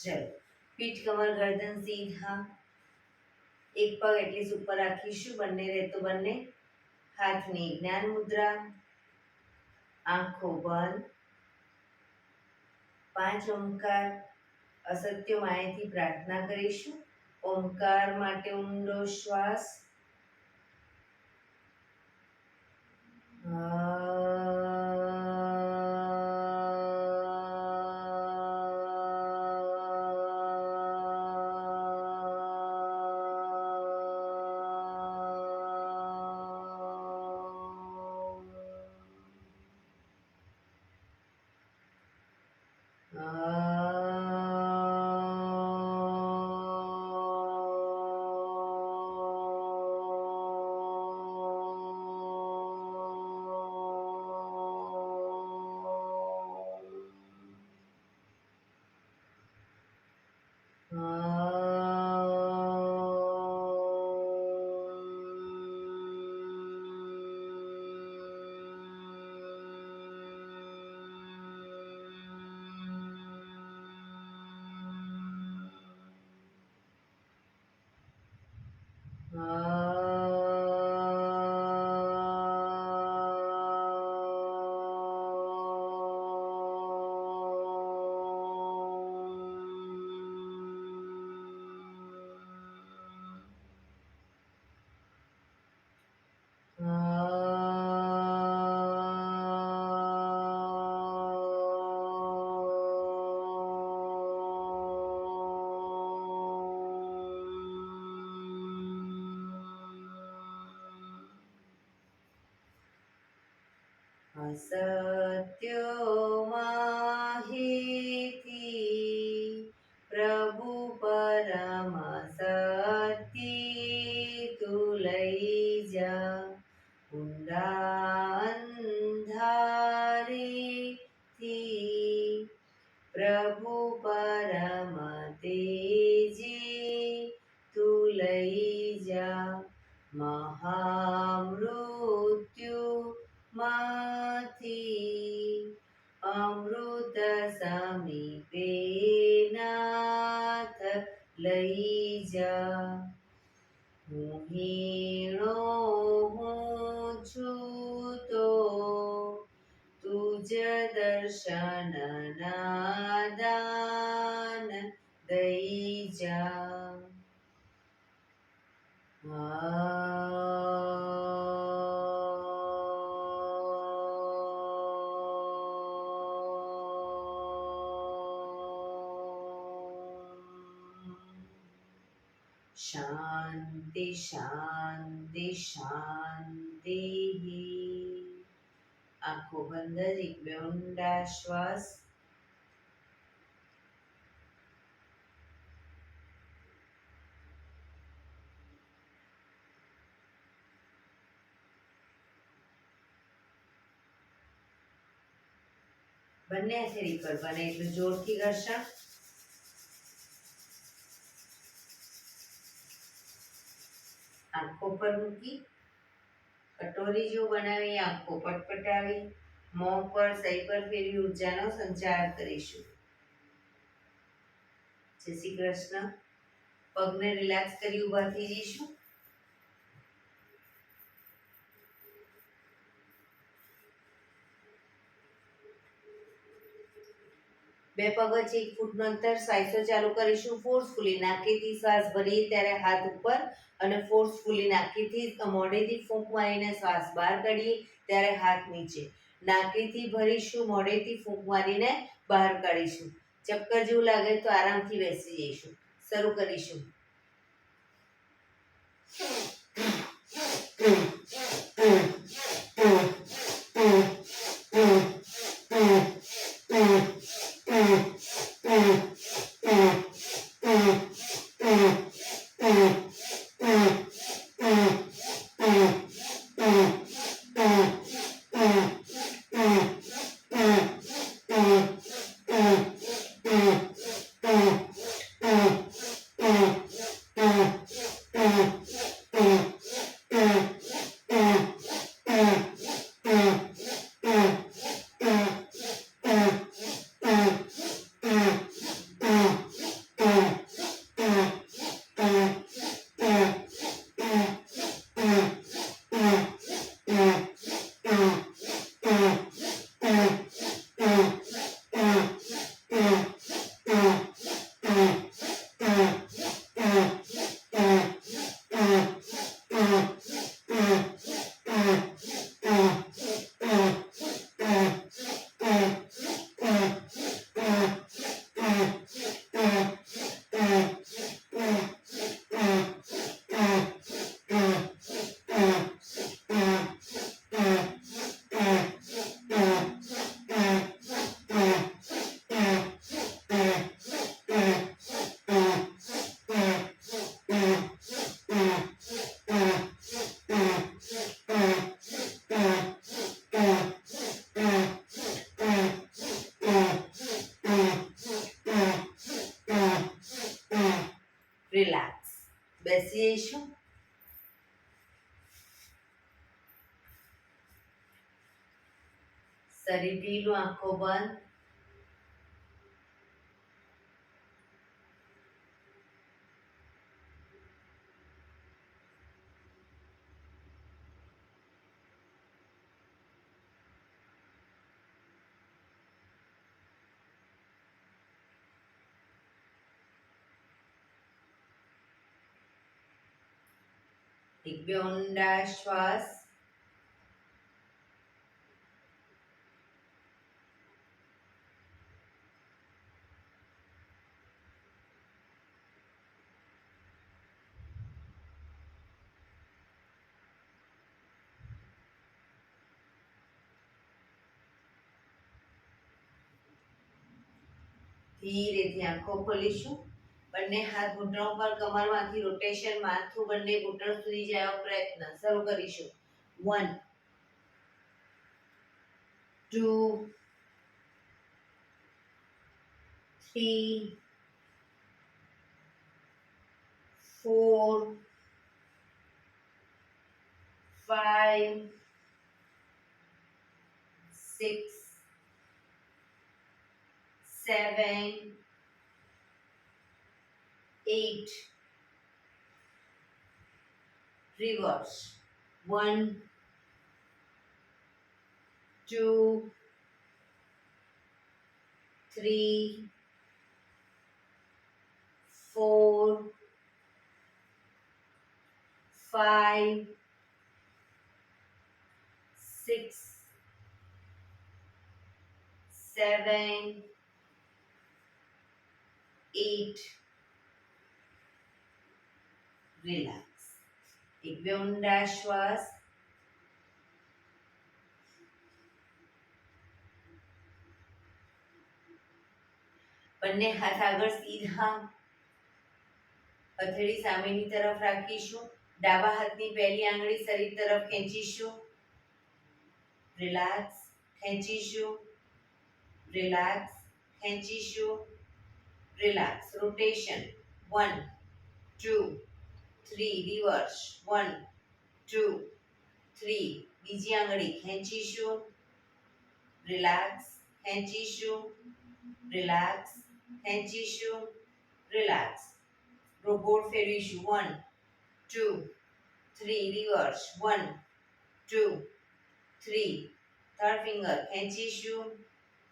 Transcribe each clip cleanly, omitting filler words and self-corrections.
ચલો, પીઠ કમર ગરદન સીધા, એક પગ એટલી ઉપર રાખીશું, બંને રહેતો બંને. હાથની જ્ઞાન મુદ્રા, આંખો બંધ. 5 ઓમકાર અસત્ય માયાથી પ્રાર્થના કરીશું. ઓમકાર માટે ઊંડો શ્વાસ. સત્યો માહિતી પ્રભુ પરમ સત્ય તું લઈ જા. ઊંડા અંધારેથી પ્રભુ પરમ તેજી તું લઈ જા. મહામૃત્યુ માંથી અમૃત સમીપે નાથ લઈ જા. હું હીણો હું છું તો તુજ દર્શન ના દાન દઈ જા. શાંતિ શાંતિ શાંતિ. આંખો બંધ, એક બે ઊંડા શ્વાસ. બંને હાથે પર બને એટલું જોરથી ઘર્ષણ. આંખો પર મૂકી કટોરી જો બનાવી આંખો પટપટાવી મોં પર સહી પર ફેરવી ઉર્જાનો સંચાર કરીશું. જય શ્રી કૃષ્ણ. પગને રિલેક્સ કરી ઊભા થઈ જઈશું. બે પગ વચ્ચે 1 ફૂટનું અંતર સાઈસો ચાલુ કરીશું. ફોર્સફુલી નાકેથી શ્વાસ ભરીએ ત્યારે હાથ ઉપર અને ફોર્સફુલી નાકેથી મોઢેથી ફૂંક મારીને શ્વાસ બહાર કાઢીએ ત્યારે હાથ નીચે. નાકેથી ભરીશું, મોઢેથી ફૂંક મારીને બહાર કાઢીશું. ચક્કર જેવું લાગે તો આરામથી બેસી જઈશું. શરૂ કરીશું. જઈશું. શરીર ઢીલું, આંખો બંધ. એક બે ઊંડા શ્વાસ. ધીરેથી આંખો ખોલીશું. બંને હાથ ઘૂંટણ ઉપર, કમરમાંથી રોટેશન, માથું બંને ઘૂંટણ સુધી જાય એવો પ્રયત્ન. શરૂ કરીશું. 1 2 3 4 5 6 7 8. Reverse. 1 2 3 4 5 6 7 8. રિલેક્સ. એક બે ઊંડા શ્વાસ. બંને હાથ આગળ સીધા, હથેળી સામેની તરફ રાખીશું. ડાબા હાથની પહેલી આંગળી શરીર તરફ ખેંચીશું. રિલેક્સ. ખેંચીશું. રિલેક્સ. ખેંચીશું. રિલેક્સ. રોટેશન. 1 2 3. રિવર્સ. 1 2 3. બીજી આંગળી ખેંચીશું. રિલેક્સ. ખેંચીશું. રિલેક્સ. ખેંચીશું. રિલેક્સ. રોબોટ ફેરવીશું. 1 2 3. રિવર્સ. 1 2 3. થર્ડ ફિંગર ખેંચીશું.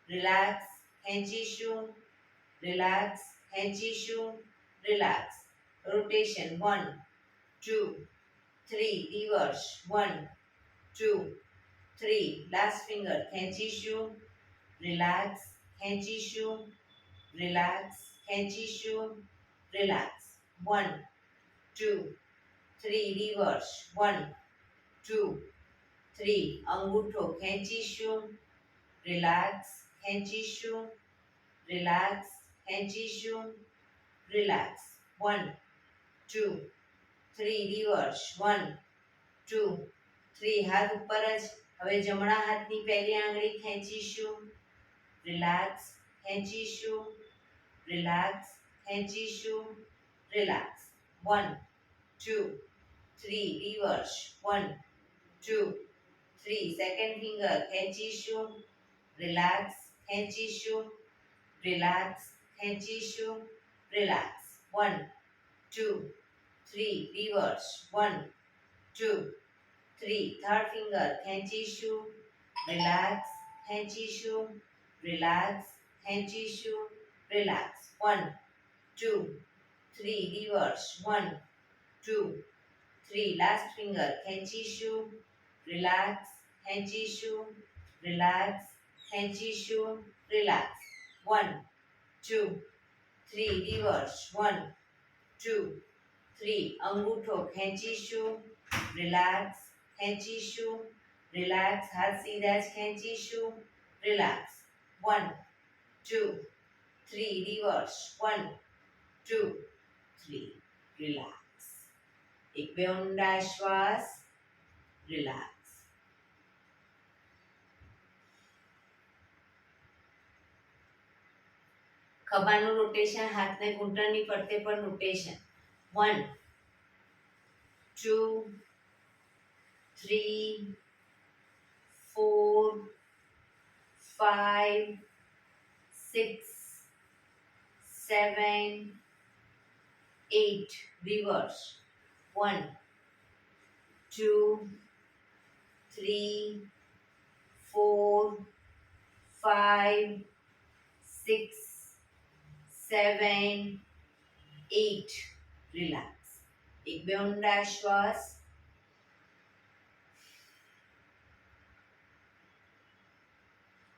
રિલેક્સ. ખેંચીશું. રિલેક્સ. ખેંચીશું. Relax. Rotation. 1 2 3. Reverse. 1 2 3. Last finger ખેંચીશું. રિલેક્સ. ખેંચીશું. રિલેક્સ. ખેંચીશું. રિલેક્સ. 1 2 3. રિવર્સ. 1 2 3. અંગૂઠો ખેંચીશું. રિલેક્સ. ખેંચીશું. રિલેક્સ. ખેંચીશું. રિલેક્સ. 1 2 3. રિવર્સ. 1 2 3. હાથ ઉપર જ. હવે જમણા હાથની પહેલી આંગળી ખેંચીશું. રિલેક્સ. ખેંચીશું. રિલેક્સ. ખેંચીશું. રિલેક્સ. 1 2 3. રિવર્સ. 1 2 3. સેકન્ડ ફિંગર ખેંચીશું. રિલેક્સ. ખેંચીશું. રિલેક્સ. ખેંચીશું. રિલેક્સ. 1 2 3. રિવર્સ. 1 2 3. થર્ડ ફિંગર ખેંચીશું. રિલેક્સ. ખેંચીશું. રિલેક્સ. ખેંચીશું. રિલેક્સ. 1 2 3. રિવર્સ. 1 2 3. લાસ્ટ ફિંગર ખેંચીશું. રિલેક્સ. ખેંચીશું. રિલેક્સ. ખેંચીશું. રિલેક્સ. 1 2 3. રિવર્સ. 1 2 3. અંગૂઠો ખેંચીશું. રિલેક્સ. ખેંચીશું. રિલેક્સ. હાથ સીધા જ ખેંચીશું. રિલેક્સ. 1 2 3. રિવર્સ. 1 2 3. રિલેક્સ. એક બે ઊંડા શ્વાસ. રિલેક્સ. ખભાનું રોટેશન, હાથને ઘૂંટણની ફરતે પણ રોટેશન. 1 2, 3, 4, 5, 6, 7, 8. Reverse. 1, 2, 3, 4, 5, 6, 7, 8. Relax. एक બે ઊંડા શ્વાસ.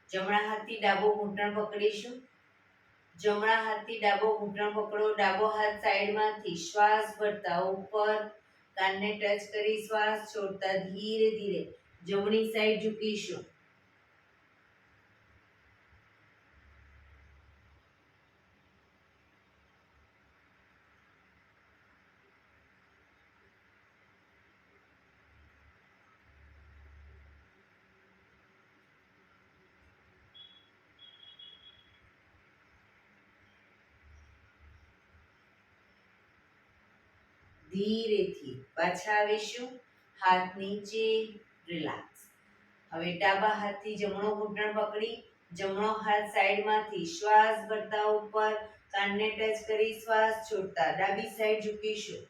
જમણા હાથથી ડાબો ઘૂંટણ પકડીશું. જમણા હાથથી ડાબો ઘૂંટણ પકડો. ડાબો હાથ સાઈડમાંથી શ્વાસ ભરતા ઉપર કાનને ટચ કરી શ્વાસ છોડતા ધીરે ધીરે જમણી સાઈડ ઝૂકીશું. ધીરેથી પાછા આવીશું. હાથ નીચે. રિલેક્સ. હવે ડાબા હાથથી જમણો ઘૂંટણ પકડી જમણો હાથ સાઈડમાંથી શ્વાસ ભરતા ઉપર કાનને ટચ કરી શ્વાસ છોડતા ડાબી સાઈડ ઝૂકીશું.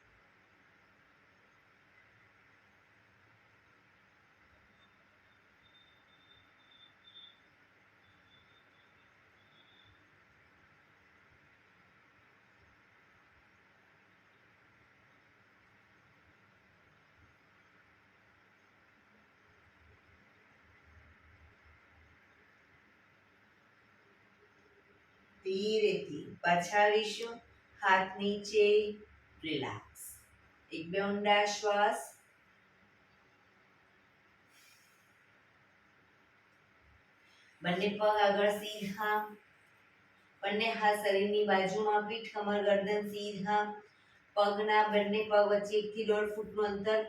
ધીરેથી પાછા આવીશું. હાથ નીચે. રિલેક્સ. એક બે ઊંડા શ્વાસ. બંને પગ આગળ સીધા. બંને હાથ શરીરની બાજુમાં. પીઠ કમર ગરદન સીધા. પગના બંને પગ વચ્ચે 1 થી 1.5 ફૂટનું અંતર.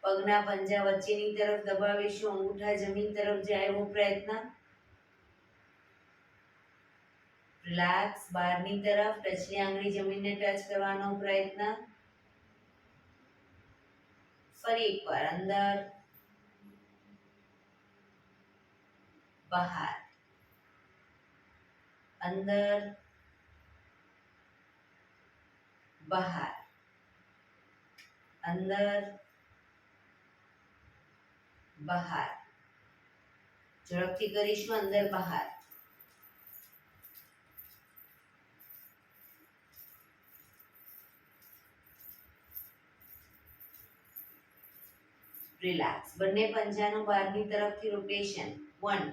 પગના પંજા વચ્ચેની તરફ દબાવીશું. અંગૂઠા જમીન તરફ જાય એવો પ્રયત્ન. રિલેક્સ. બહારની તરફ ટચની આંગળી જમીનને ટચ કરવાનો પ્રયત્ન. ફરી એકવાર અંદર બહાર અંદર બહાર અંદર બહાર. ઝડપથી કરીશું. અંદર બહાર. રિલેક્સ. બંને પંજાનું બહારની તરફથી રોટેશન. 1,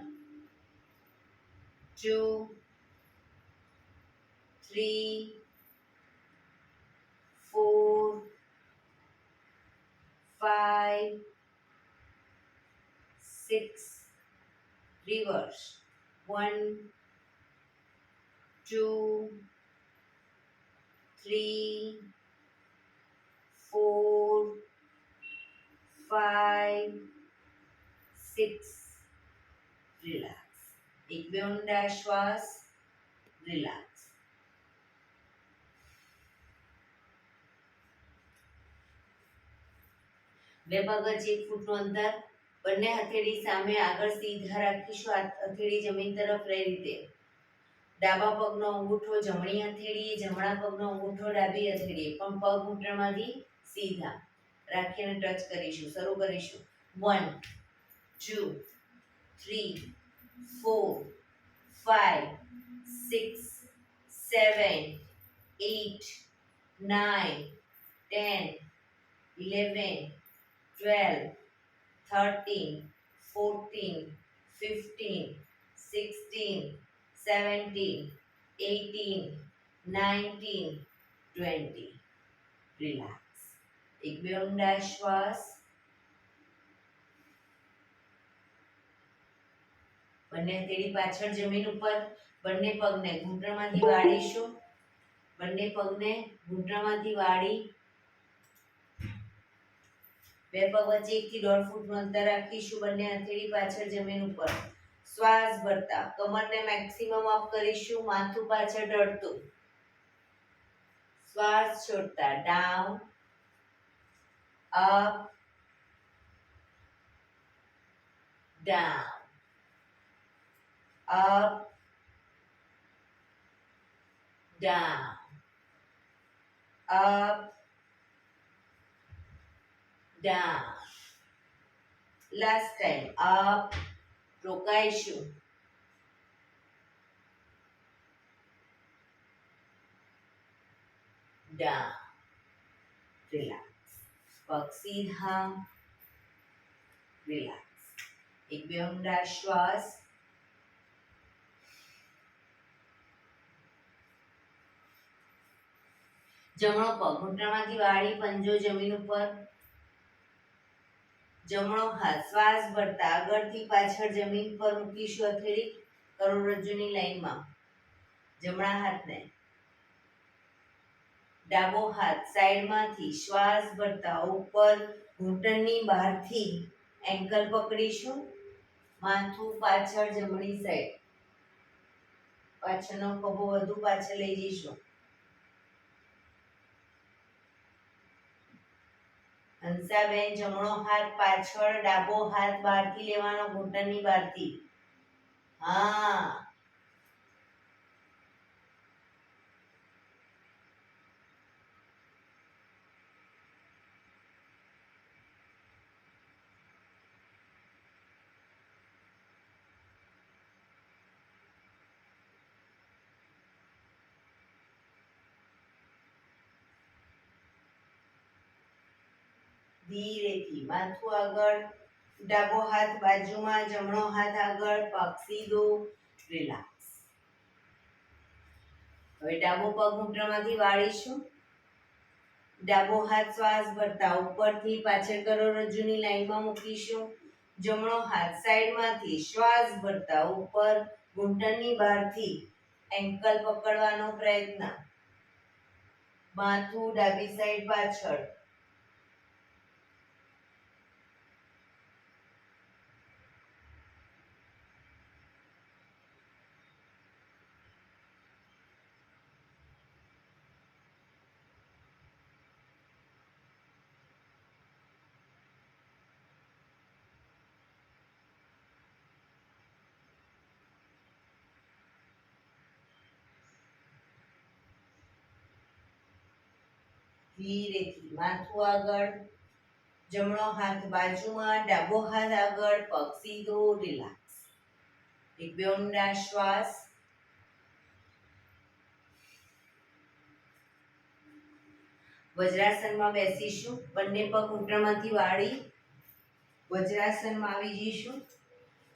2, 3, 4, 5, 6. Reverse. 1, 2, 3, 4, 5, 6. રિલેક્સ. એક બે ઊંડા શ્વાસ. રિલેક્સ. બે પગ વચ્ચે 1 ફૂટનું અંતર. બંને હથેળી સામે આગળ સીધા રાખીશું. હથેળી જમીન તરફ રહે રીતે. ડાબા પગનો અંગૂઠો જમણી હથેળીએ. જમણા પગનો અંગૂઠો ડાબી હથેળીએ. પણ પગ ઘૂંટણમાંથી સીધા રાખીને ટચ કરીશું. શરૂ કરીશું. 1, 2, 3, 4, 5, 6, 7, 8, 9, 10, 11, 12, 13, 14, 15, 16, 17, 18, 19, 20. રિલેક્સ. એક બે ઊંડા શ્વાસ. બંને હથેળી પાછળ જમીન ઉપર. બંને પગને ઘૂંટણમાંથી વાળીશું. બંને પગને ઘૂંટણમાંથી વાળી બે પગ વચ્ચે 1 થી 1.5 ફૂટનું અંતર રાખીશું. બંને હથેળી પાછળ જમીન ઉપર. શ્વાસ ભરતા કમરને મેક્સિમમ અપ કરીશું. માથું પાછળ ઢળતું. શ્વાસ છોડતા down up, down, up, down, up, down. Last time, up, રોકાઈશું, down, relax. પગ સીધા, relax. એક બે ઊંડા શ્વાસ. જમણો પગ ઘૂંટણમાંથી વાળી પંજો જમીન ઉપર. જમણો હાથ શ્વાસ ભરતા આગળથી પાછળ જમીન પર મૂકીશું. હથેળી કરોડરજ્જુની લાઈનમાં. જમણા હાથને ડાબો હાથ સાઈડમાંથી શ્વાસ ભરતા ઉપર ઘૂંટણની બહારથી એન્કલ પકડીશું. માથું પાછળ જમણી સાઈડ. પાછળનો ખભો વધુ પાછળ લઈ જઈશું. હંસાબેન જમણો હાથ પાછળ, ડાબો હાથ બહારથી લેવાનો, ઘૂંટણની બહારથી. હા, ધીરેથી માથું આગળ, ડાબો હાથ બાજુમાં, જમણો હાથ આગળ, પગ સીધો, રિલેક્સ. હવે ડાબો પગ ઘૂંટણમાંથી વાળીશું. ડાબો હાથ શ્વાસ ભરતા ઉપરથી પાછળ કરોડરજ્જુની લાઈનમાં મૂકીશું. જમણો હાથ સાઈડમાંથી શ્વાસ ભરતા ઉપર ઘૂંટણની બહારથી એન્કલ પકડવાનો પ્રયત્ન. માથું ડાબી સાઈડ પાછળ. ધીરેથી માથું આગળ, જમણો હાથ બાજુમાં, ડાબો હાથ આગળ, પગ સીધો, રિલેક્સ. એક બે ઊંડા શ્વાસ. વજ્રાસનમાં બેસીશું. બંને પગ ઘૂંટણમાંથી વાળી વજ્રાસનમાં આવી જઈશું.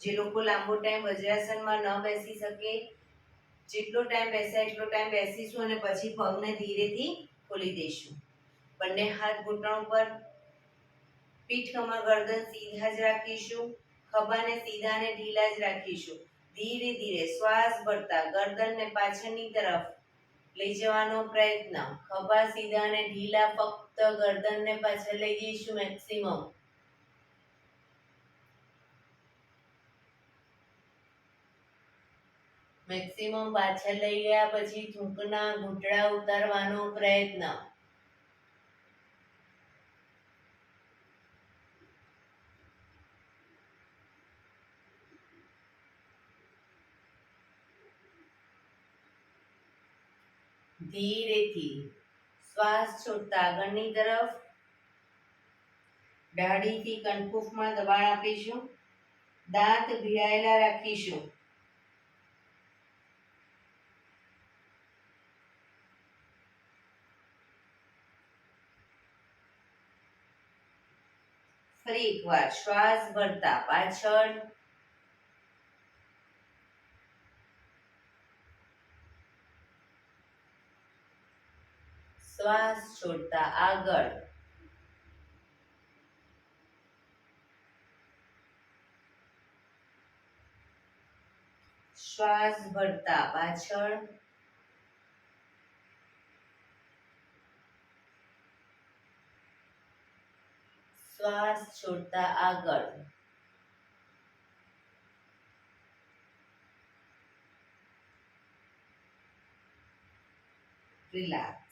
જે લોકો લાંબો ટાઈમ વજ્રાસનમાં ન બેસી શકે, જેટલો ટાઈમ બેસાય એટલો ટાઈમ બેસીશું અને પછી પગને ધીરેથી ખોલી દઈશું. બંને હાથ ઘૂંટણ ઉપર, પીઠ કમર ગરદન સીધા જ રાખીશું. ખભાને સીધા અને ઢીલા જ રાખીશું. ધીરે ધીરે શ્વાસ ભરતા ગરદનને પાછળની તરફ લઈ જવાનો પ્રયત્ન. ખભા સીધા અને ઢીલા, ફક્ત ગરદનને પાછળ લઈ જઈશું મેક્સિમમ. મેક્સિમમ પાછળ લઈ ગયા પછી થૂંકના ઘૂંટડા ઉતારવાનો પ્રયત્ન. ધીરેથી શ્વાસ છોડતા આગળની તરફ. દાઢીથી કનકુફમાં દબાણ આપીશું. દાંત ભીડાયેલા રાખીશું. ફરી એકવાર શ્વાસ ભરતા પાછળ, શ્વાસ છોડતા આગળ. શ્વાસ ભરતા પાછળ, શ્વાસ છોડતા આગળ. રિલેક્સ.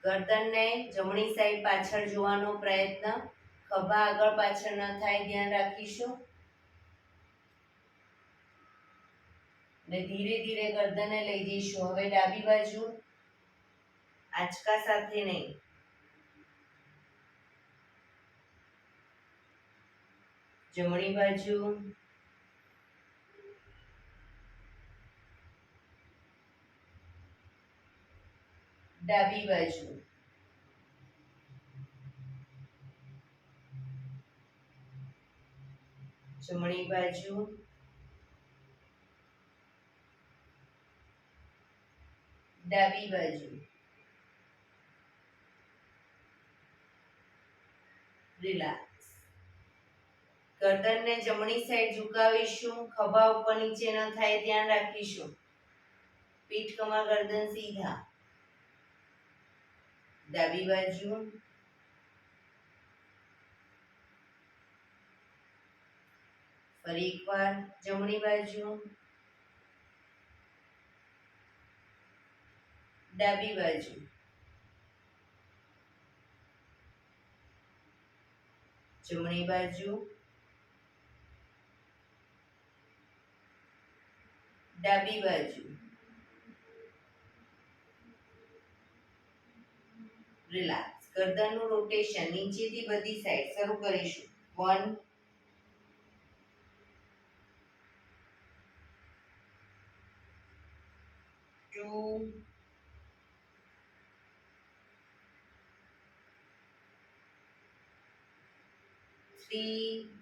ગરદનને જમણી સાઈડ પાછળ જોવાનો પ્રયત્ન, ખભા આગળ પાછળ ન થાય ધ્યાન રાખીશું. ને ધીરે ધીરે ગરદનને લઈ જઈશું. હવે ડાબી બાજુ, આંચકા સાથે નહીં. જમણી બાજુ, ડાબી બાજુ, જમણી બાજુ, ડાબી બાજુ. રિલેક્સ. ગરદનને જમણી સાઈડ ઝુકાવીશું. ખભા ઉપર નીચે ન થાય ધ્યાન રાખીશું. પીઠ કમર ગરદન સીધા. ડાબી બાજુ, ફરી એકવાર જમણી બાજુ, ડાબી બાજુ. જમણી બાજુ, ડાબી બાજુ. રિલેક્સ. ગરદનનું રોટેશન નીચેથી બધી સાઈડ શરૂ કરીશું. 1 2 3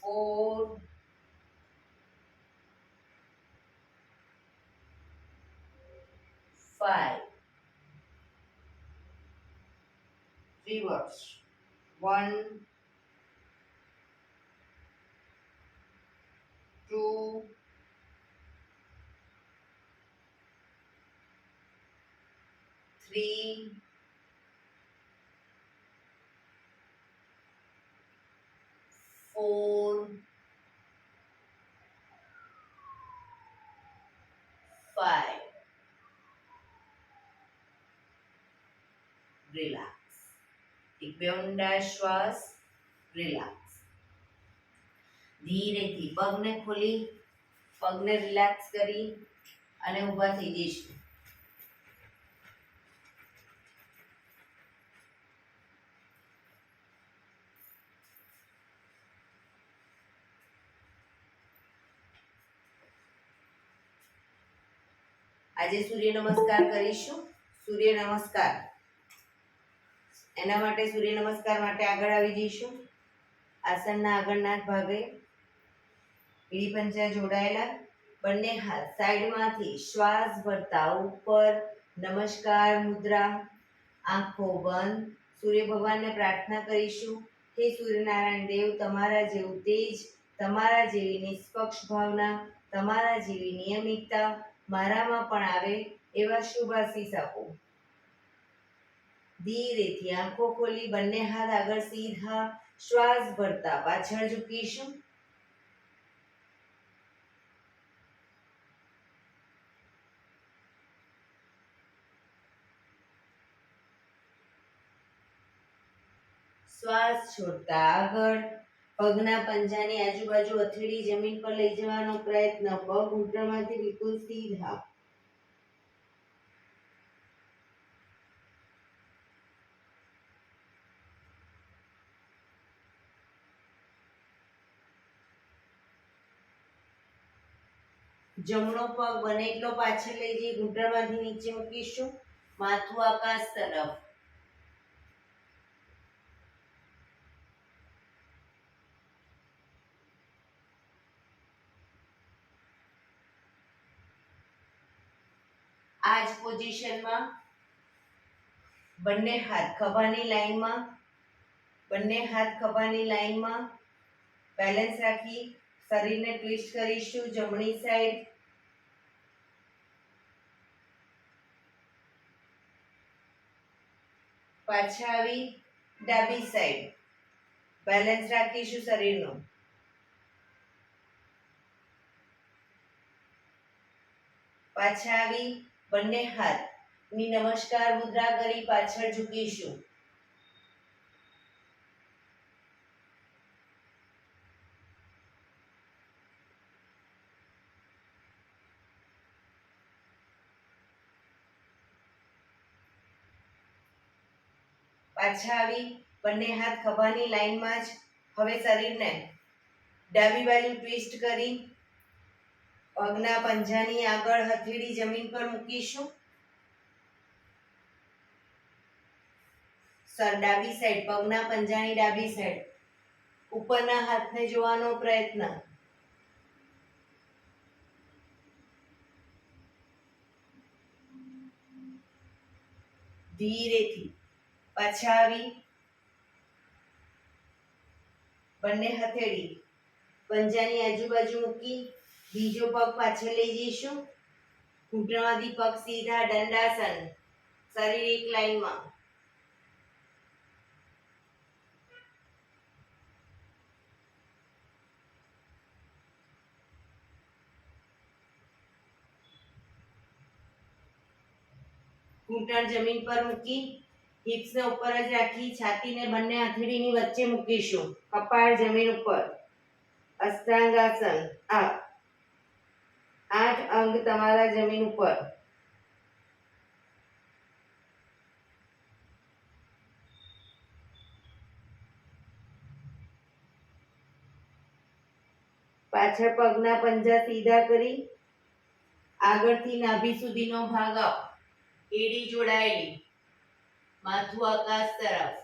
4 5. Reverse. 1 2 3 4 5. રિલેક્સ. એક બે ઊંડા શ્વાસ. રિલેક્સ. ધીરેથી પગને ખોલી, પગને રિલેક્સ કરી અને ઊભા થઈ જઈશું. આજે સૂર્ય નમસ્કાર કરીશું. સૂર્ય નમસ્કાર. એના માટે સૂર્ય નમસ્કાર માટે આગળ આવી જઈશું. આસનના આગળના ભાગે એડી પંજા જોડાયેલા. બંને હાથ સાઈડમાંથી શ્વાસ ભરતા ઉપર નમસ્કાર મુદ્રા. આંખો બંધ. સૂર્ય ભગવાનને પ્રાર્થના કરીશું. હે સૂર્યનારાયણ દેવ, તમારા જેવું તેજ, તમારા જેવી નિષ્પક્ષ ભાવના, તમારા જેવી નિયમિતતા મારામાં પણ આવે એવા શુભ આશીષ આપો. ધીરેથી આંખો ખોલી બંને હાથ આગળ સીધા, શ્વાસ ભરતા પાછળ ઝૂકીશું. શ્વાસ છોડતા આગળ. પગના પંજાની આજુબાજુ હથેળી જમીન પર લઈ જવાનો પ્રયત્ન. પગ ઘૂંટણમાંથી બિલકુલ સીધા. જમણો પગ બને એટલો પાછળ લઈ જઈ ઘૂંટણમાંથી નીચે મૂકીશું. માથું આકાશ તરફ. આ જ પોઝિશનમાં બંને હાથ ખભાની લાઈનમાં, બંને હાથ ખભાની લાઈનમાં બેલેન્સ રાખી શરીરને ટ્વિસ્ટ કરીશું. જમણી સાઈડ, પાછા આવી ડાબી સાઈડ. બેલેન્સ રાખીશું શરીરનું. પાછા આવી બંને હાથની નમસ્કાર મુદ્રા કરી પાછળ ઝૂકીશું. પાછા આવી બંને હાથ ખભાની લાઈનમાં જ હવે શરીરને ડાબી બાજુ ટ્વિસ્ટ કરી પગના પંજાની આગળ હથેળી જમીન પર મૂકીશું. ડાબી સાઈડ પગના પંજાની ડાબી સાઈડ ઉપરના હાથને જોવાનો પ્રયત્ન. ધીરેથી પાછા આવી બંને હથેળી પંજાની આજુબાજુ મૂકી બીજો પગ પાછળ લઈ જઈશું. ઘૂંટણમાંથી પગ સીધા દંડાસન, શરીર એક લાઈનમાં. ઘૂંટણ જમીન પર મૂકી હિપ્સને ઉપર જ રાખી છાતીને બંને હથેળીની વચ્ચે મૂકીશું. કપાળ જમીન ઉપર. અષ્ટાંગાસન. 8 અંગ તમારા જમીન ઉપર. પાછળ પગના પંજા સીધા કરી આગળથી નાભી સુધીનો ભાગ આપ. એડી જોડાયેલી, માથું આકાશ તરફ.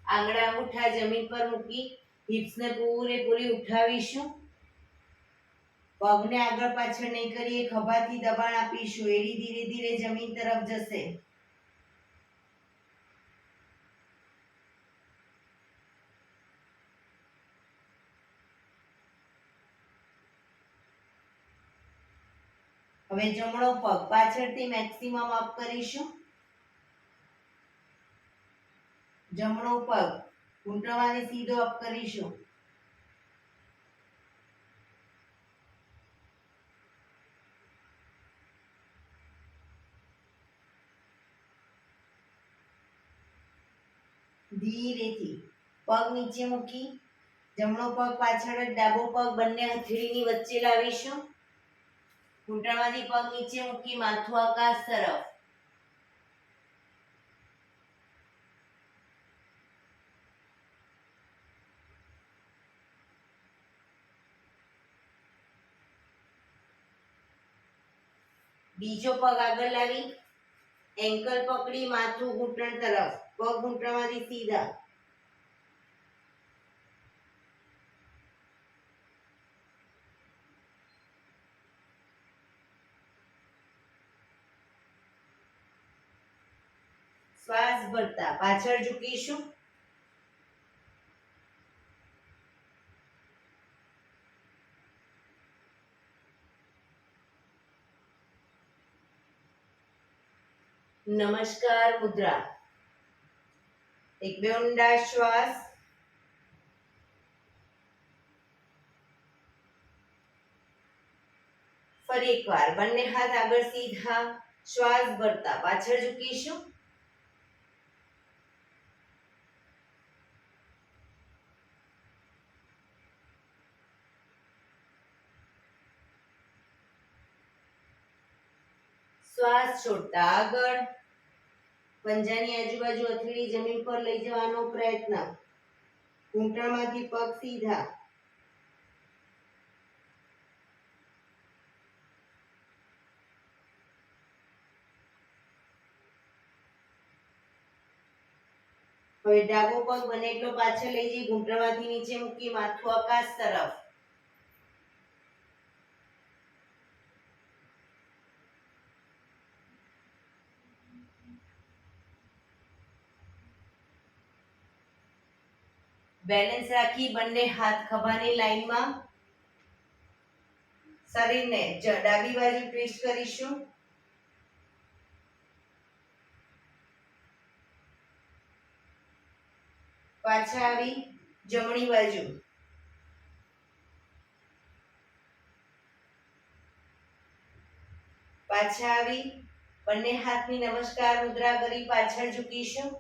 આંગળા અંગૂઠા જમીન પર મૂકી હિપ્સને પૂરેપૂરી ઉઠાવીશું. પગને આગળ પાછળ નહીં કરીએ, ખભાથી દબાણ આપીશું. એડી ધીરે ધીરે જમીન તરફ જશે. હવે જમણો પગ પાછળથી મેક્સિમમ અપ કરીશું. જમણો પગ ઘૂંટણમાંથી સીધો અપ કરીશું. ધીરેથી પગ નીચે મૂકી જમણો પગ પાછળ જ ડાબો પગ બંને હથેળીની વચ્ચે લાવીશું. ઘૂંટણમાંથી પગ નીચે મૂકી માથું આકાશ તરફ. બીજો પગ આગળ લાવી એન્કલ પકડી માથું ઘૂંટણ તરફ. પગ ઘૂંટણમાંથી સીધા. શ્વાસ ભરતા પાછળ ઝૂકીશું. નમસ્કાર મુદ્રા. એક બે ઊંડા શ્વાસ. ફરી એકવાર બંને હાથ આગળ સીધા. શ્વાસ ભરતા પાછળ ઝૂકીશું. શ્વાસ છોડતા આગળ પંજાની આજુબાજુ હથેળી જમીન પર લઈ જવાનો પ્રયત્ન. ઘૂંટણમાંથી પગ સીધા. હવે ડાબો પગ બને એટલો પાછળ લઈ જઈ ઘૂંટણમાંથી નીચે મૂકી માથું આકાશ તરફ. બેલેન્સ રાખી બંને હાથ ખભાની લાઈનમાં. શરીરને ડાબી બાજુ ટ્વિસ્ટ કરીશું. પાછા આવી જમણી બાજુ, પાછા આવી બંને હાથની નમસ્કાર મુદ્રા કરી પાછળ ઝૂકીશું.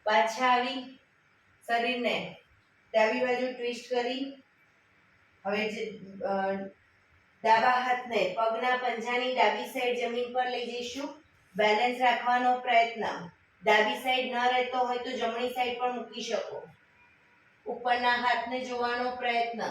પાછા આવી શરીરને ડાબી બાજુ ટ્વિસ્ટ કરી હવે ડાબા હાથને પગના પંજાની ડાબી સાઈડ જમીન પર લઈ જઈશું. બેલેન્સ રાખવાનો પ્રયત્ન. ડાબી સાઈડ ન રહેતો હોય તો જમણી સાઈડ પણ મૂકી શકો. ઉપરના હાથને જોવાનો પ્રયત્ન.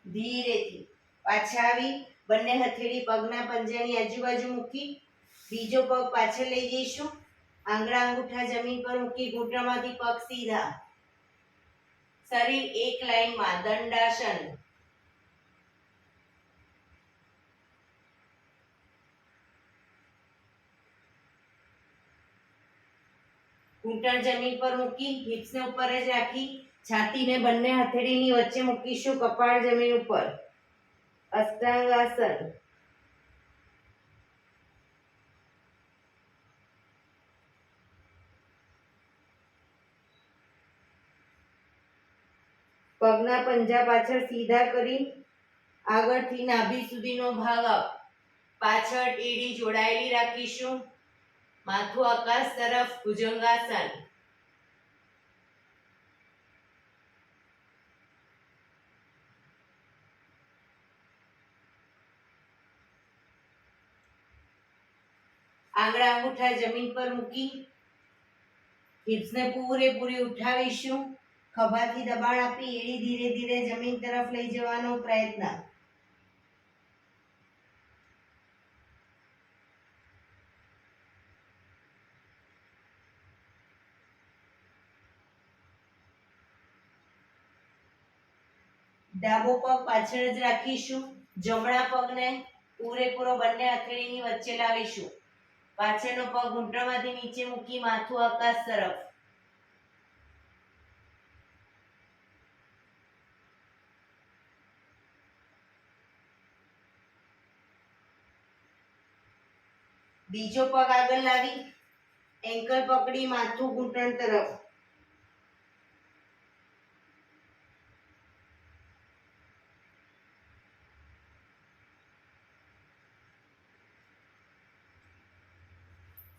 ધીરેથી પાછા આવી બંને હથેળી પગના પંજાની આજુબાજુ મૂકી બીજો પગ પાછળ લઈ જઈશું. આંગળા અંગૂઠા જમીન પર મૂકી ઘૂંટણમાંથી પગ સીધા, શરીર એક લાઈનમાં, દંડાસન. ઘૂંટણ જમીન પર મૂકી હિપ્સને ઉપર જ રાખી છાતીને બંને હથેળીની વચ્ચે મૂકીશું. કપાળ જમીન ઉપર, અષ્ટાંગાસન. પગના પંજા પાછળ સીધા કરી આગળથી નાભી સુધીનો ભાગ પાછળ એડી જોડાયેલી રાખીશું. માથું આકાશ તરફ, ભુજંગાસન. આંગળા અંગૂઠા જમીન પર મૂકી હિપ્સને પૂરેપૂરી ઉઠાવીશું. ખભાથી દબાણ આપી એડી ધીરે ધીરે જમીન તરફ લઈ જવાનો પ્રયત્ન. ડાબો પગ પાછળ જ રાખીશું. જમણા પગને પૂરેપૂરો બંને હથેળીની વચ્ચે લાવીશું. પાછળનો પગ ઘૂંટણમાંથી નીચે મૂકી માથું આકાશ તરફ. બીજો પગ આગળ લાવી એન્કલ પકડી માથું ઘૂંટણ તરફ.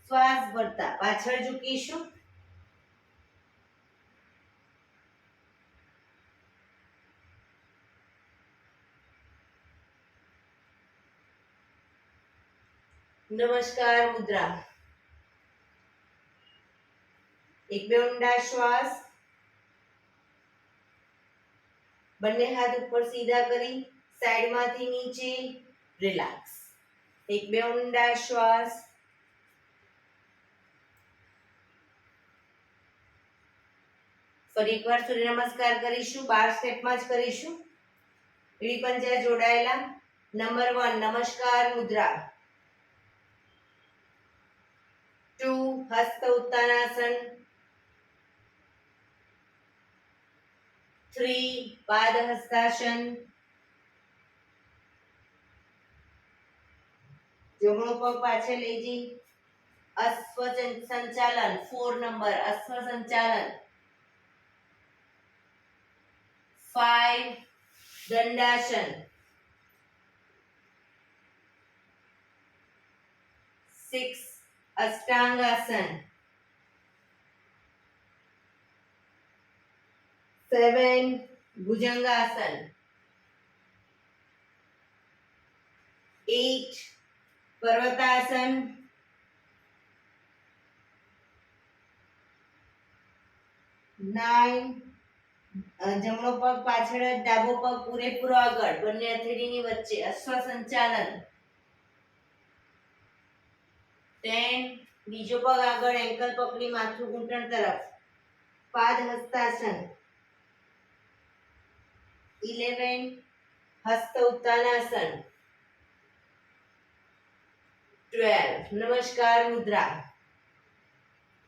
શ્વાસ ભરતા પાછળ ઝૂકીશું. નમસ્કાર મુદ્રા. એક બે ઊંડા શ્વાસ. બંને હાથ ઉપર સીધા કરી સાઈડમાંથી નીચે રિલેક્સ. એક બે ઊંડા શ્વાસ. ફરી એકવાર સૂર્ય નમસ્કાર કરીશું. 12 સ્ટેપમાં જ કરીશું. એડી પંજા જોડાયેલા. નંબર 1 નમસ્કાર મુદ્રા. 2 હસ્ત ઉત્તાનાસન. 3 પાદ હસ્તાસન. જમણો પગ પાછળ લઈ જઈ અશ્વ સંચાલન. 4 નંબર અશ્વ સંચાલન. 5 દંડાસન. 6 અષ્ટાંગાસન. 7 ભુજંગાસન. 8 પર્વતાસન. 9 જમણો પગ પાછળ જ ડાબો પગ પૂરેપૂરો આગળ બંને હથેળીની વચ્ચે અશ્વ સંચાલન. 10 બીજો પગ આગળ એન્કલ પકડી માથું ઘૂંટણ તરફ પાદ હસ્તાસન. 11 હસ્ત ઉત્તાનાસન 12 નમસ્કાર મુદ્રા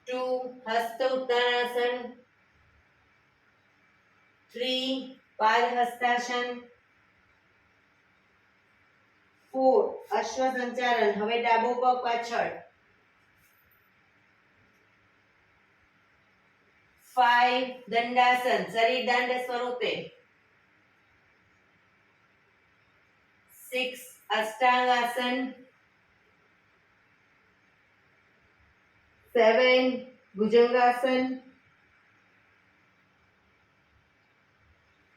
2 હસ્ત ઉત્તાનાસન 3 પાદ હસ્તાસન 4 અશ્વ સંચાલન હવે ડાબો પગ પાછળ 5 દંડાસન શરીર દંડ સ્વરૂપે 6 અષ્ટાંગાસન 7 ભુજંગાસન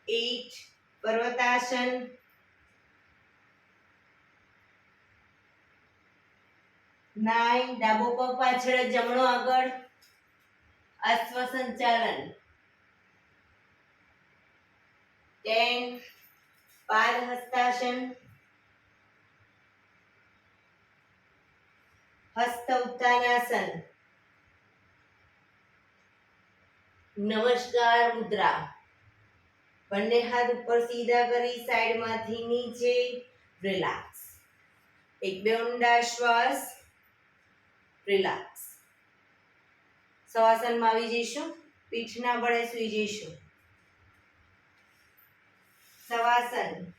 8 પર્વતાસન 9 ડાબો પગ પાછળ જમણો આગળ અશ્વ સંચાલન 10 પાદ હસ્તાસન હસ્ત ઉત્તાનાસન નમસ્કાર મુદ્રા બંને હાથ ઉપર સીધા કરી સાઈડમાંથી નીચે રિલેક્સ એક બે ઊંડા શ્વાસ રિલેક્સ શવાસનમાં આવી જઈશું પીઠના બળે સૂઈ જઈશું શવાસન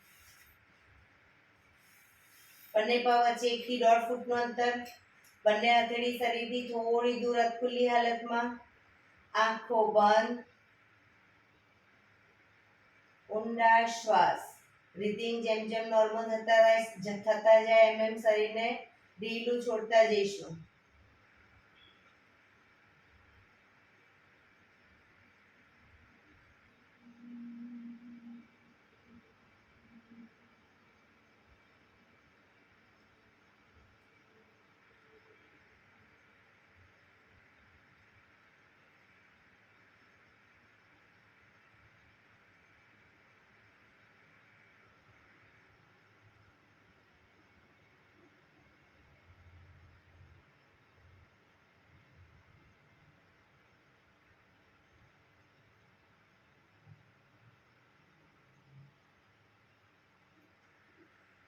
બંને પગ વચ્ચે 1.5 ફૂટનું અંતર બંને હથેળી શરીરથી થોડી દૂર ખુલ્લી હાલતમાં આંખો બંધ ઊંડા શ્વાસ બ્રીથિંગ જેમ જેમ નોર્મલ થતા જાય એમ શરીરને ઢીલું છોડતા જઈશું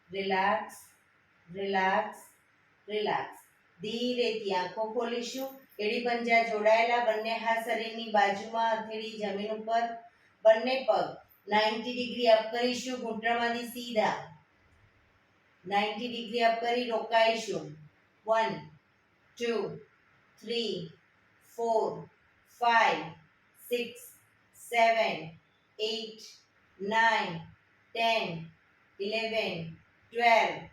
રિલેક્સ રિલેક્સ રિલેક્સ ધીરેથી આંખો ખોલીશું એડી પંજા જોડાયેલા બંને હાથ શરીરની બાજુમાં હથેળી જમીન ઉપર બંને પગ 90 ડિગ્રી અપ કરીશું ઘૂંટણમાંથી સીધા 90 ડિગ્રી અપ કરી રોકાઈશું 1 2 3 4 5 6 7 8 9 10 11 12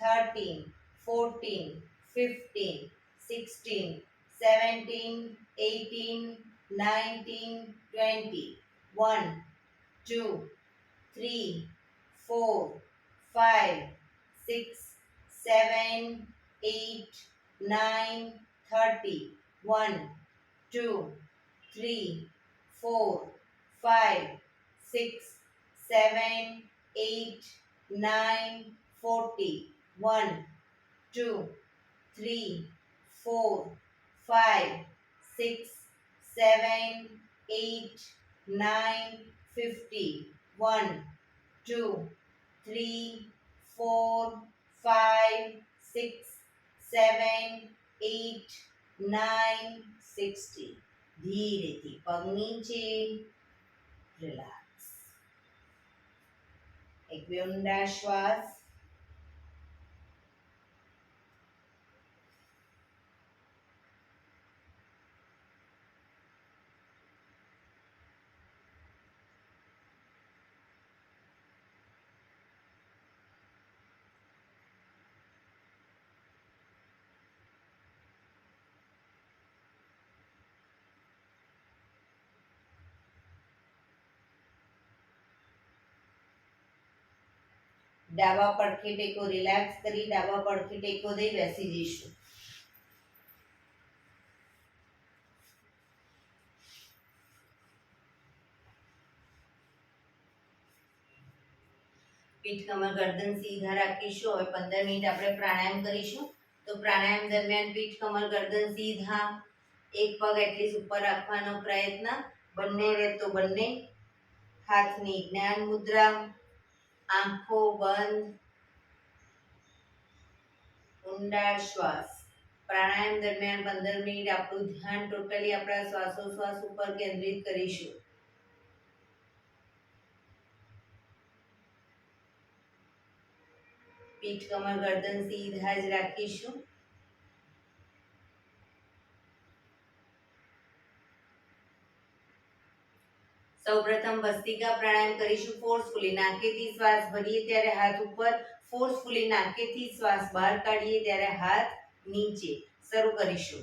13 14 15 16 17 18 19 20 1 2 3 4 5 6 7 8 9 30 1 2 3 4 5 6 7 8 9 40 1 2 3 4 5 6 7 8 9 50 1 2 3 4 5 6 7 8 9 60 ધીરેથી પગ નીચે રિલેક્સ એક બે ઊંડા શ્વાસ ડાબા પડખે ટેકો રિલેક્સ કરી ડાબા પડખે ટેકો દઈ બેસી જઈશું પીઠ કમર ગરદન સીધા રાખીશું હવે 15 મિનિટ આપણે પ્રાણાયામ કરીશું તો પ્રાણાયામ દરમિયાન પીઠ કમર ગરદન સીધા એક પગ એટલીસ્ટ ઉપર રાખવાનો પ્રયત્ન બંને રહે તો બંને હાથની જ્ઞાન મુદ્રા આંખો બંધ, ઊંડા શ્વાસ. પ્રાણાયામ દરમિયાન 15 મિનિટ આપણું ધ્યાન ટોટલી આપણા શ્વાસોશ્વાસ ઉપર કેન્દ્રિત કરીશું. પીઠ કમર ગરદન સીધા જ રાખીશું. સૌપ્રથમ ભસ્ત્રિકા પ્રાણાયામ કરીશું ફોર્સફુલી. નાકેથી શ્વાસ ભરીએ ત્યારે હાથ ઉપર, ફોર્સફુલી નાકેથી શ્વાસ બહાર કાઢીએ ત્યારે હાથ નીચે. શરૂ કરીશું.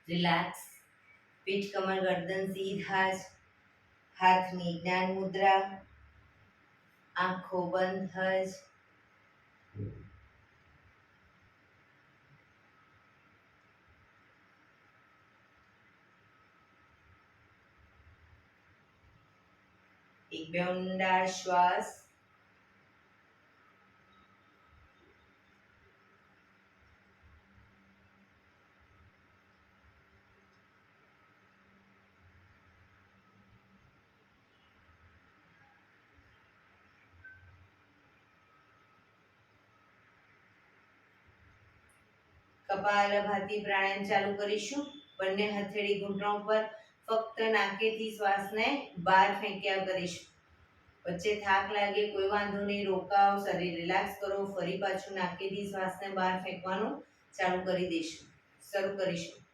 રિલેક્સ. પીઠ કમર ગરદન સીધા જ. હાથની જ્ઞાન મુદ્રા. આંખો બંધ જ. એક બે ઊંડા શ્વાસ. કપાલભાતિ પ્રાણાયામ ચાલુ કરીશું. બંને હથેળી ઘૂંટણો પર. ફક્ત નાકેથી શ્વાસને બહાર ફેંક્યા કરીશું. વચ્ચે થાક લાગે કોઈ વાંધો નહીં, રોકાવ, શરીર રિલેક્સ કરો. ફરી પાછું નાકેથી શ્વાસને બહાર ફેંકવાનું ચાલુ કરી દઈશું. શરૂ કરીશું.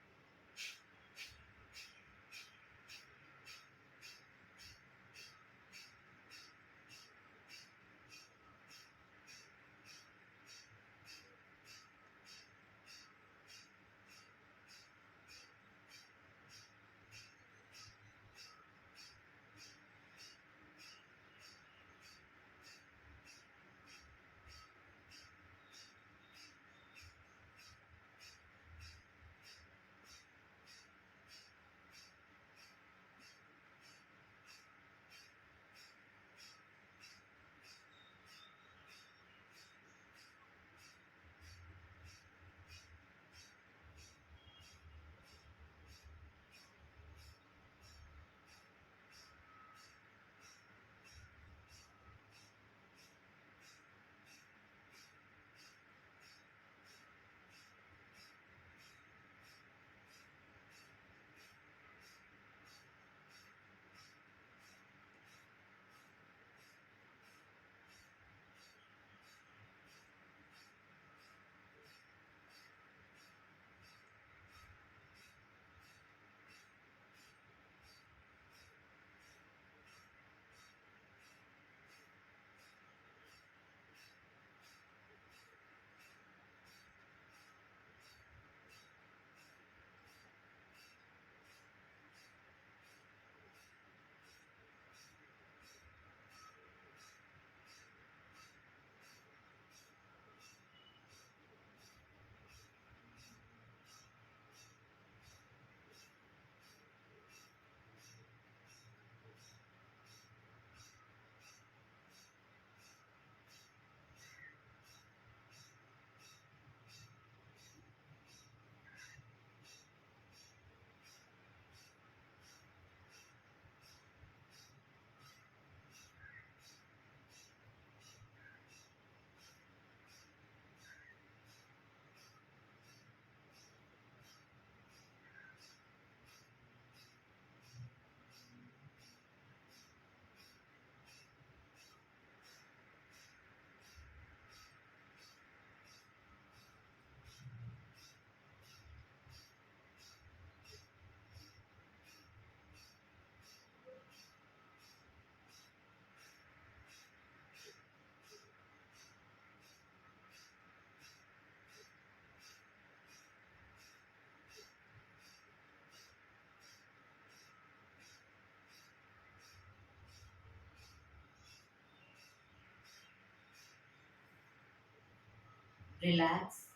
Relax.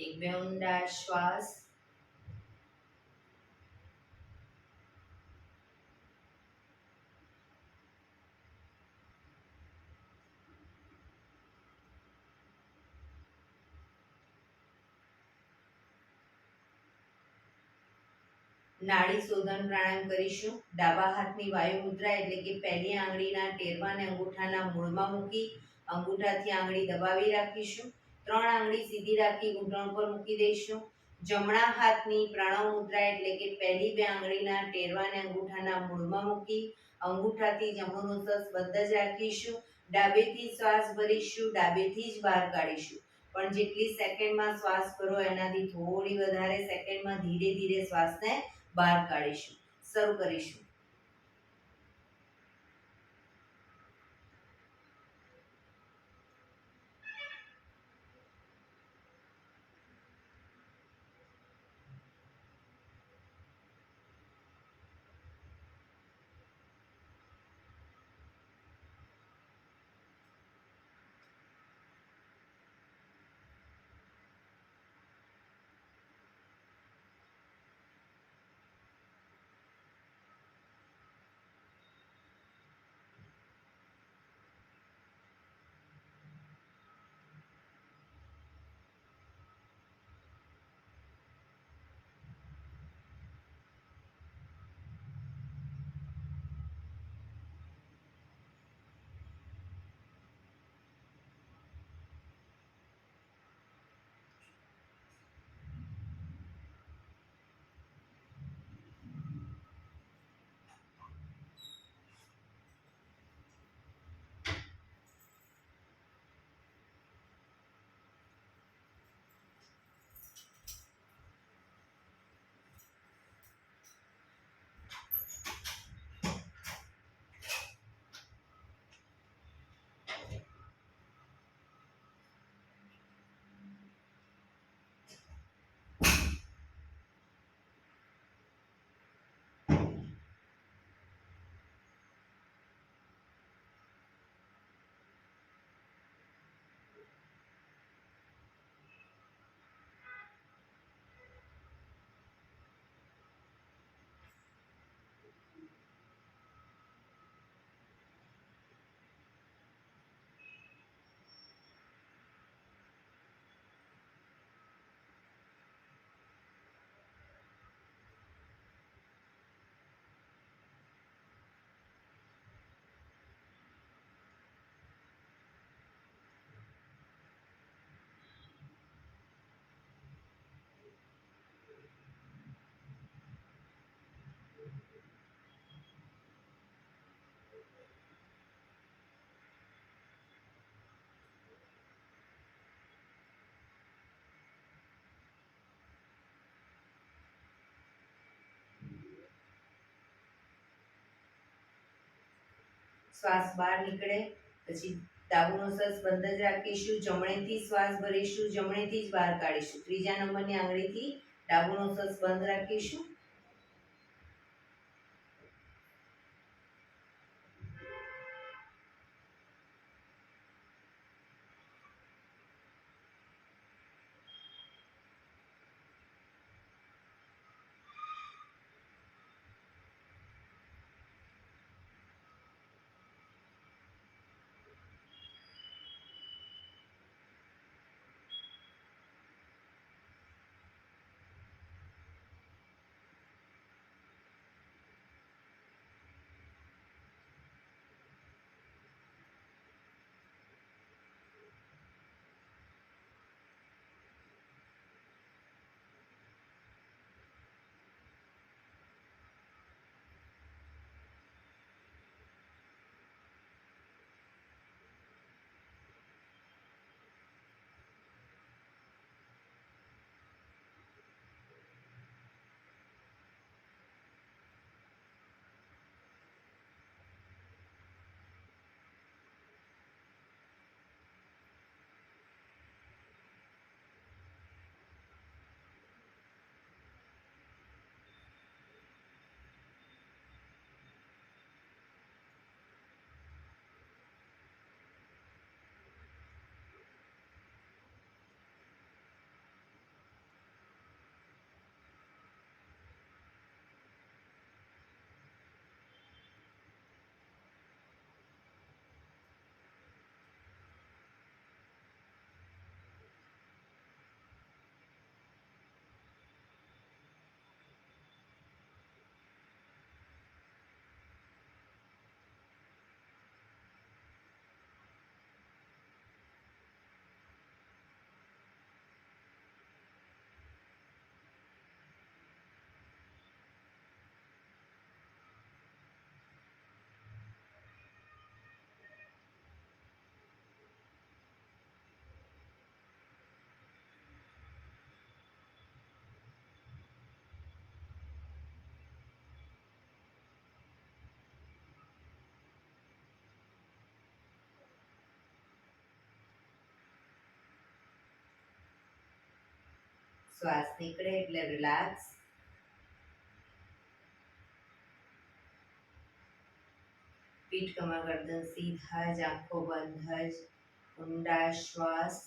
એક બે ઊંડા શ્વાસ. નાડી શોધન પ્રાણાયામ કરીશું. ડાબા હાથની વાયુ મુદ્રા એટલે કે પહેલી આંગળીના ટેરવાને અંગૂઠાના મૂળમાં મૂકી અંગૂઠાથી આંગળી દબાવી રાખીશું. 3 આંગળી સીધી રાખી ઘૂંટણ પર મૂકી દઈશું. જમણા હાથની પ્રણવ મુદ્રા એટલે કે પહેલી 2 આંગળીના ટેરવાને અંગૂઠાના મૂળમાં મૂકી અંગૂઠાથી જમણું નોઝલ બંધ જ રાખીશું. ડાબેથી શ્વાસ ભરીશું, ડાબેથી જ બહાર કાઢીશું. પણ જેટલી સેકન્ડમાં શ્વાસ ભરો એનાથી થોડી વધારે સેકન્ડમાં ધીરે ધીરે શ્વાસને બહાર કાઢીશું. શરૂ કરીશું. શ્વાસ બહાર નીકળે પછી ડાબું નોઝલ બંધ જ રાખીશું. જમણેથી શ્વાસ ભરીશું, જમણેથી જ બહાર કાઢીશું. ત્રીજા નંબરની આંગળીથી ડાબું નોઝલ બંધ રાખીશું. શ્વાસ નીકળે એટલે રિલેક્સ. પીઠ કમર ગરદન સીધા જ, આંખો બંધ જ. ઊંડા શ્વાસ.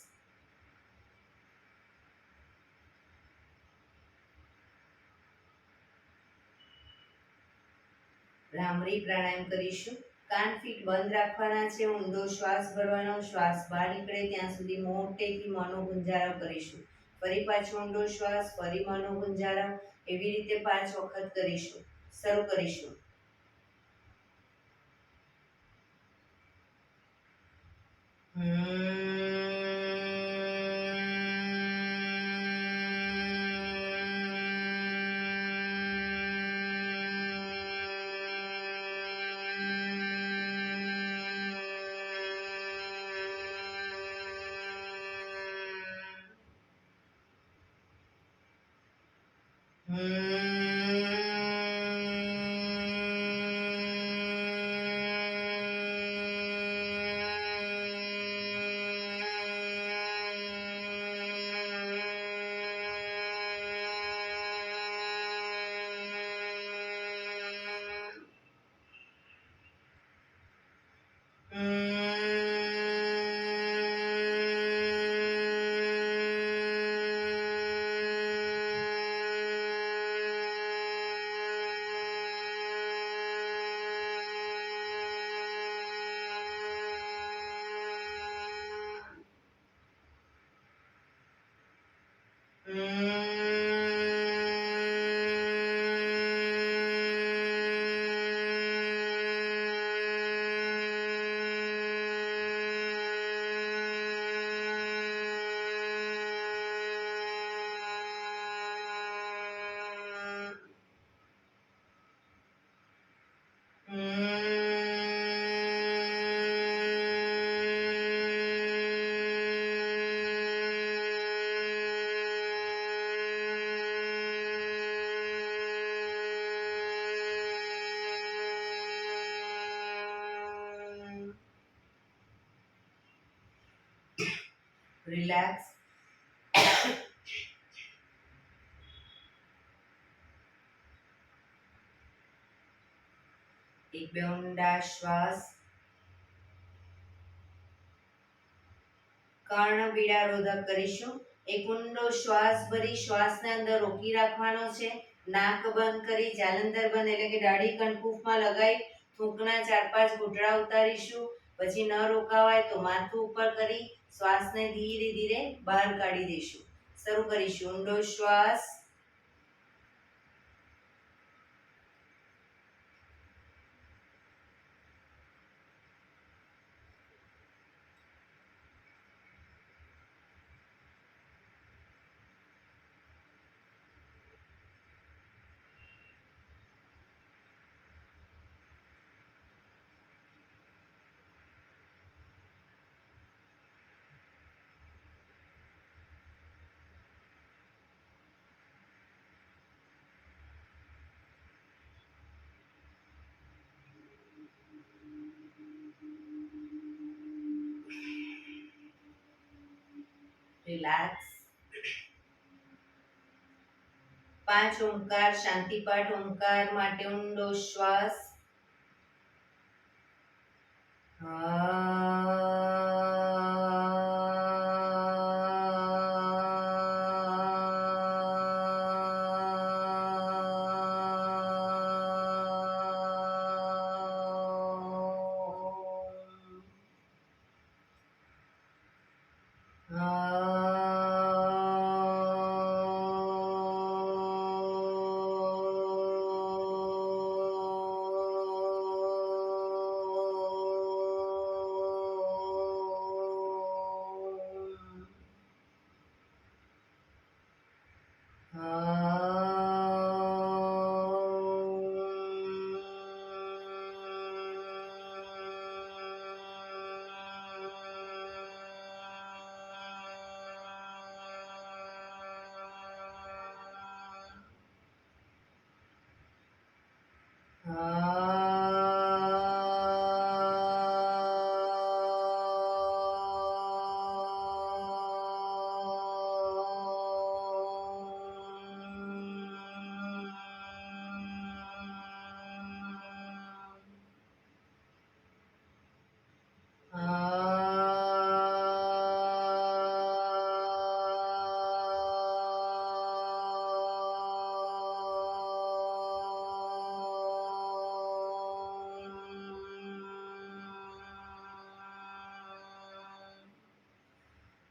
ભ્રામરી પ્રાણાયામ કરીશું. કાન ફીટ બંધ રાખવાના છે. ઊંડો શ્વાસ ભરવાનો. શ્વાસ બહાર નીકળે ત્યાં સુધી મોટેથી મોંનો ગુંજારો કરીશું. ફરી પાછો ઊંડો શ્વાસ, ફરી મોંનો ગુંજારો. એવી રીતે 5 વખત કરીશું. શરૂ કરીશું. રિલેક્સ. એક બે ઊંડા શ્વાસ. કર્ણપીડા રોધક કરીશું. એક ઊંડો શ્વાસ ભરી શ્વાસને અંદર રોકી રાખવાનો છે. નાક બંધ કરી જાલંધર બંધ એટલે કે દાઢી કણકુફમાં લગાવી થૂંકના 4-5 ઘૂંટડા ઉતારીશું. પછી ન રોકાવાય તો માથું ઉપર કરી શ્વાસને ધીરે ધીરે બહાર કાઢી દઈશું. શરૂ કરીશું. ઊંડો શ્વાસ. રિલેક્સ. 5 ઓમકાર શાંતિપાઠ. ઓમકાર માટે ઊંડો શ્વાસ.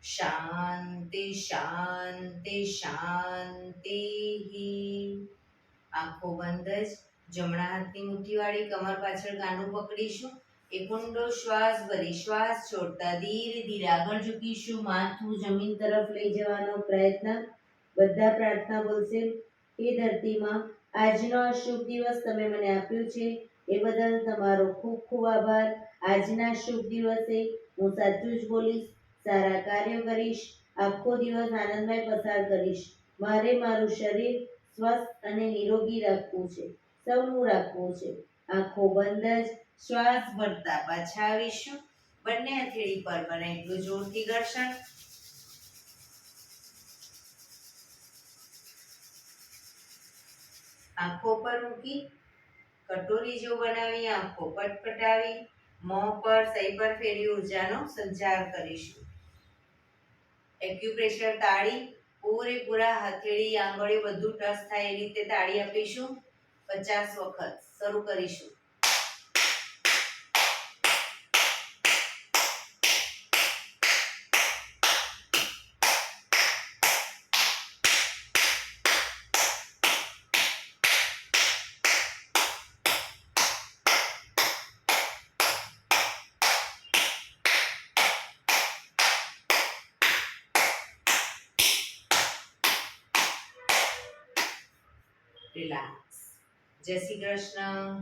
શાંતિ શાંતિ શાંતિ. આંખો બંધ જ. જમણા હાથની મુઠ્ઠીવાળી કમર પાછળ ગાંડું પકડીશું. એક ઊંડો શ્વાસ ભરી શ્વાસ છોડતા ધીરે ધીરે આગળ ઝૂકીશું. માથું જમીન તરફ લઈ જવાનો પ્રયત્ન. બધા પ્રાર્થના બોલશે. એ ધરતીમાં આજનો આ શુભ દિવસ તમે મને આપ્યો છે એ બદલ તમારો ખૂબ ખૂબ આભાર. આજના શુભ દિવસે હું સાચું જ બોલીશ, સારા કાર્યો કરીશ, આખો દિવસ આનંદમય પસાર કરીશ. મારે મારું શરીર સ્વસ્થ અને નિરોગી રાખવું છે, સૌનું રાખવું છે. આંખો બંધ જ શ્વાસ ભરતા પાછા આવીશું. બંને હથેળી પર બને એટલું જોરથી ઘર્ષણ. આંખો પર મૂકી કટોરી જો બનાવી આંખો પટપટાવી મોં પર સહી પર ફેરવી ઉર્જાનો સંચાર કરીશું. એક્યુપ્રેશર તાળી પૂરેપૂરા હથેળી આંગળીઓ બધું ટચ થાય એ રીતે તાળી આપીશું 50 વખત. શરૂ કરીશું. રિલેક્સ. જય શ્રી કૃષ્ણ.